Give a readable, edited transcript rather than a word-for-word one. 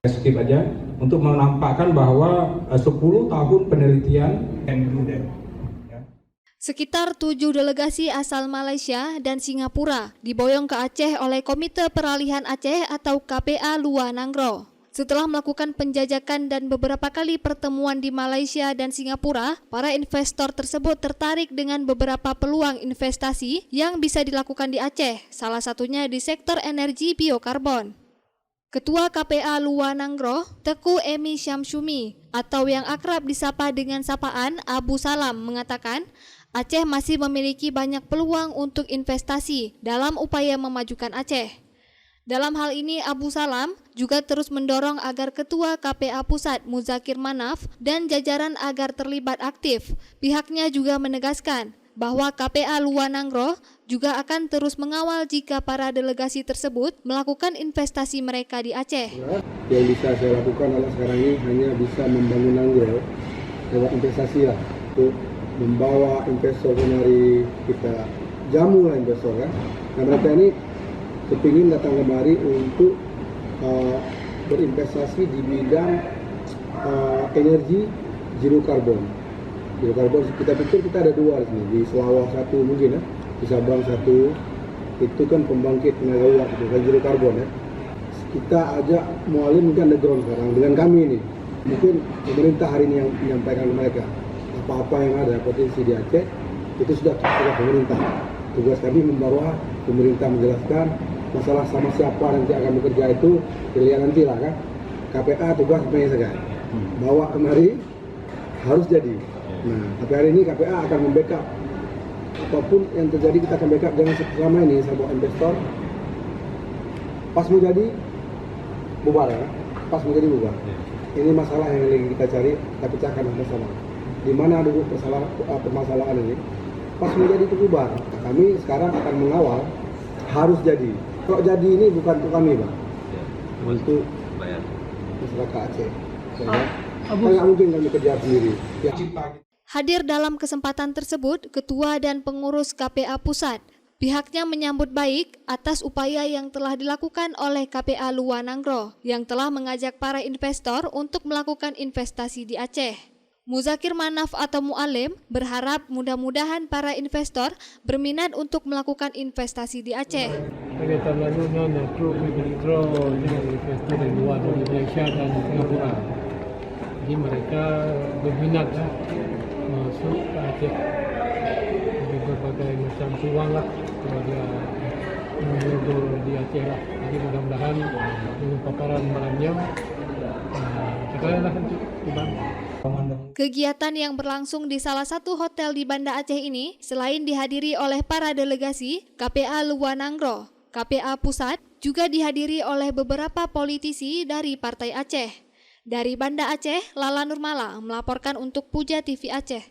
skip aja untuk menampakkan bahwa 10 tahun penelitian Sekitar 7 delegasi asal Malaysia dan Singapura diboyong ke Aceh oleh Komite Peralihan Aceh atau KPA Lua Nanggro. Setelah melakukan penjajakan dan beberapa kali pertemuan di Malaysia dan Singapura, para investor tersebut tertarik dengan beberapa peluang investasi yang bisa dilakukan di Aceh, salah satunya di sektor energi biokarbon. Ketua KPA Lua Nanggro, Teku Emi Syamsumi, atau yang akrab disapa dengan sapaan Abu Salam, mengatakan Aceh masih memiliki banyak peluang untuk investasi dalam upaya memajukan Aceh. Dalam hal ini, Abu Salam juga terus mendorong agar Ketua KPA Pusat Muzakir Manaf dan jajaran agar terlibat aktif. Pihaknya juga menegaskan bahwa KPA Lua Nanggro juga akan terus mengawal jika para delegasi tersebut melakukan investasi mereka di Aceh. Yang bisa saya lakukan adalah sekarang ini hanya bisa membangun Nanggro lewat investasi lah, untuk membawa investor kemari, kita jamu lah investor kan. Nah mereka ini kepingin datang kemari untuk berinvestasi di bidang energi zero carbon. Zero carbon kita pikir kita ada dua di sini, di Selawah satu mungkin ya, di Sabang satu, itu kan pembangkit tenaga uap itu kan zero carbon ya. Kita ajak mualim mungkin underground sekarang dengan kami ini. Mungkin pemerintah hari ini yang menyampaikan ke mereka apa-apa yang ada potensi di Aceh itu sudah tugas pemerintah. Tugas kami membawa pemerintah menjelaskan masalah sama siapa nanti akan bekerja itu pilihan nanti lah kan. KPA tugas menyesuaikan, bawa kemari harus jadi. Nah, tapi hari ini KPA akan membackup apapun yang terjadi, kita akan backup. Jangan selama ini saya bawa investor pas mau jadi bubar ya, pas mau jadi bubar. Ini masalah yang lagi kita cari, kita pecahkan bersama. Di mana dulu permasalahan ini, pas menjadi itu bubar. Kami sekarang akan mengawal harus jadi. Kalau jadi ini bukan untuk kami, Bang. Untuk masyarakat Aceh. Nggak mungkin kami kerja sendiri. Ya. Hadir dalam kesempatan tersebut, Ketua dan Pengurus KPA Pusat. Pihaknya menyambut baik atas upaya yang telah dilakukan oleh KPA Lua Nanggro yang telah mengajak para investor untuk melakukan investasi di Aceh. Muzakir Manaf atau Mu'alim berharap mudah-mudahan para investor berminat untuk melakukan investasi di Aceh. Tahun lalu Nanggro withdraw dengan investor dari luar, dari Malaysia dan Singapura. Jadi mereka berminat masuk ke Aceh. Jadi berbagai macam peluang lah kalau dia menggol di Aceh lah. Jadi mudah-mudahan dengan paparan malamnya kita lah untuk dibantu. Kegiatan yang berlangsung di salah satu hotel di Banda Aceh ini selain dihadiri oleh para delegasi KPA Lua Nanggro, KPA Pusat juga dihadiri oleh beberapa politisi dari Partai Aceh. Dari Banda Aceh, Lala Nurmala melaporkan untuk Puja TV Aceh.